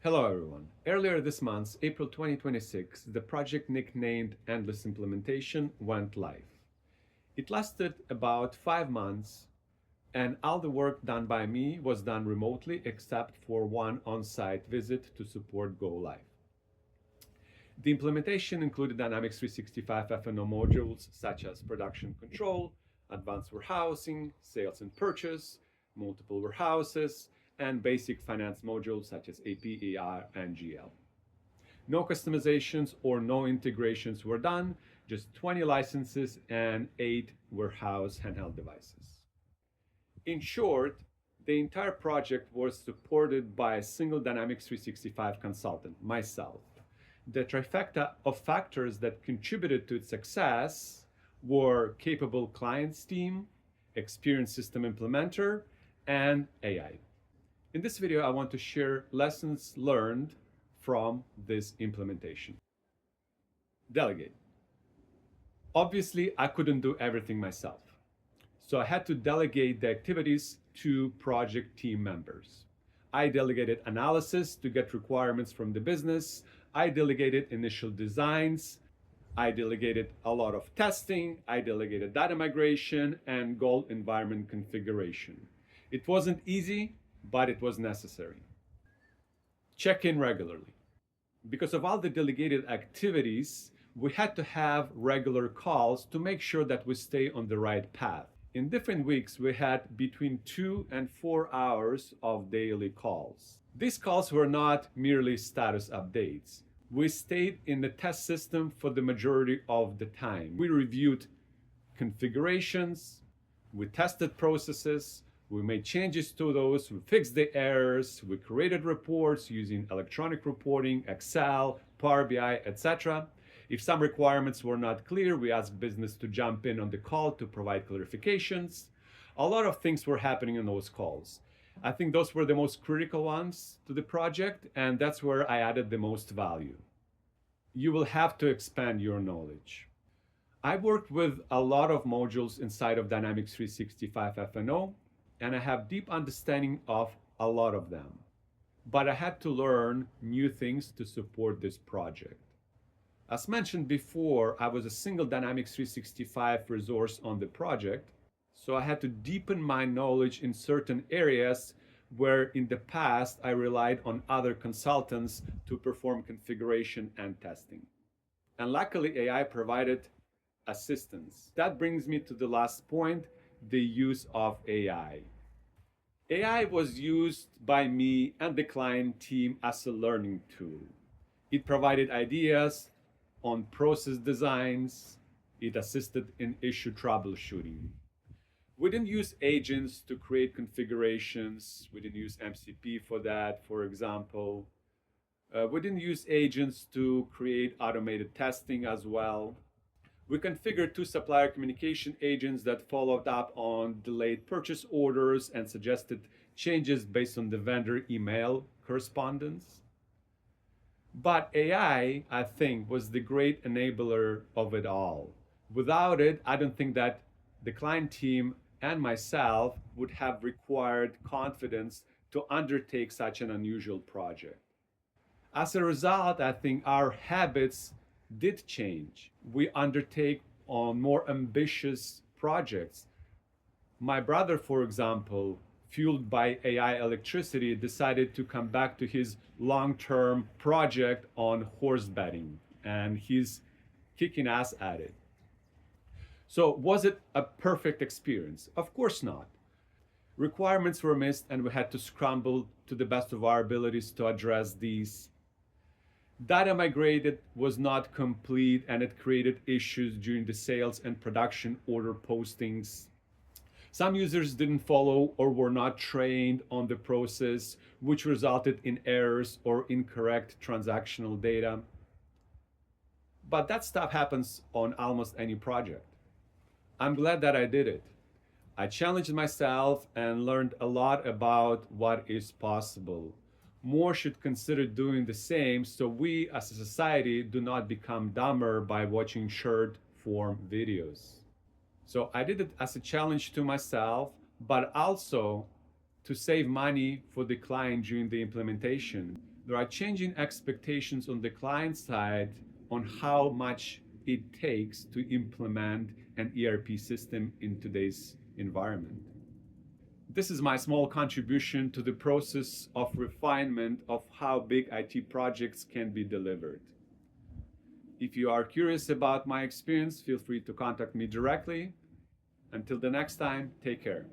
Hello everyone. Earlier this month, April 2026, the project nicknamed Endless Implementation went live. It lasted about 5 months, and all the work done by me was done remotely except for one on-site visit to support go live. The implementation included Dynamics 365 F&O modules such as production control, advanced warehousing, sales and purchase, multiple warehouses, and basic finance modules such as AP, AR, and GL. No customizations or no integrations were done, just 20 licenses and 8 warehouse handheld devices. In short, the entire project was supported by a single Dynamics 365 consultant, myself. The trifecta of factors that contributed to its success were capable clients team, experienced system implementer, and AI. In this video, I want to share lessons learned from this implementation. Delegate. Obviously, I couldn't do everything myself, so I had to delegate the activities to project team members. I delegated analysis to get requirements from the business. I delegated initial designs. I delegated a lot of testing. I delegated data migration and goal environment configuration. It wasn't easy, but it was necessary. Check in regularly. Because of all the delegated activities, we had to have regular calls to make sure that we stay on the right path. In different weeks, we had between 2 and 4 hours of daily calls. These calls were not merely status updates. We stayed in the test system for the majority of the time. We reviewed configurations, we tested processes, we made changes to those, we fixed the errors, we created reports using electronic reporting, Excel, Power BI, etc. If some requirements were not clear, we asked business to jump in on the call to provide clarifications. A lot of things were happening in those calls. I think those were the most critical ones to the project, and that's where I added the most value. You will have to expand your knowledge. I worked with a lot of modules inside of Dynamics 365 F&O, and I have deep understanding of a lot of them. But I had to learn new things to support this project. As mentioned before, I was a single Dynamics 365 resource on the project, so I had to deepen my knowledge in certain areas where in the past I relied on other consultants to perform configuration and testing. And luckily, AI provided assistance. That brings me to the last point, the use of AI. AI was used by me and the client team as a learning tool. It provided ideas on process designs. It assisted in issue troubleshooting. We didn't use agents to create configurations. We didn't use MCP for that, for example. We didn't use agents to create automated testing as well. We configured 2 supplier communication agents that followed up on delayed purchase orders and suggested changes based on the vendor email correspondence. But AI, I think, was the great enabler of it all. Without it, I don't think that the client team and myself would have required confidence to undertake such an unusual project. As a result, I think our habits did change. We undertake on more ambitious projects. My brother, for example, fueled by AI electricity, decided to come back to his long-term project on horse betting, and he's kicking ass at it. So was it a perfect experience? Of course not. Requirements were missed, and we had to scramble to the best of our abilities to address these. Data migrated was not complete, and it created issues during the sales and production order postings. Some users didn't follow or were not trained on the process, which resulted in errors or incorrect transactional data. But that stuff happens on almost any project. I'm glad that I did it. I challenged myself and learned a lot about what is possible. More should consider doing the same so we as a society do not become dumber by watching short form videos. So I did it as a challenge to myself, but also to save money for the client during the implementation. There are changing expectations on the client side on how much it takes to implement an ERP system in today's environment. This is my small contribution to the process of refinement of how big IT projects can be delivered. If you are curious about my experience, feel free to contact me directly. Until the next time, take care.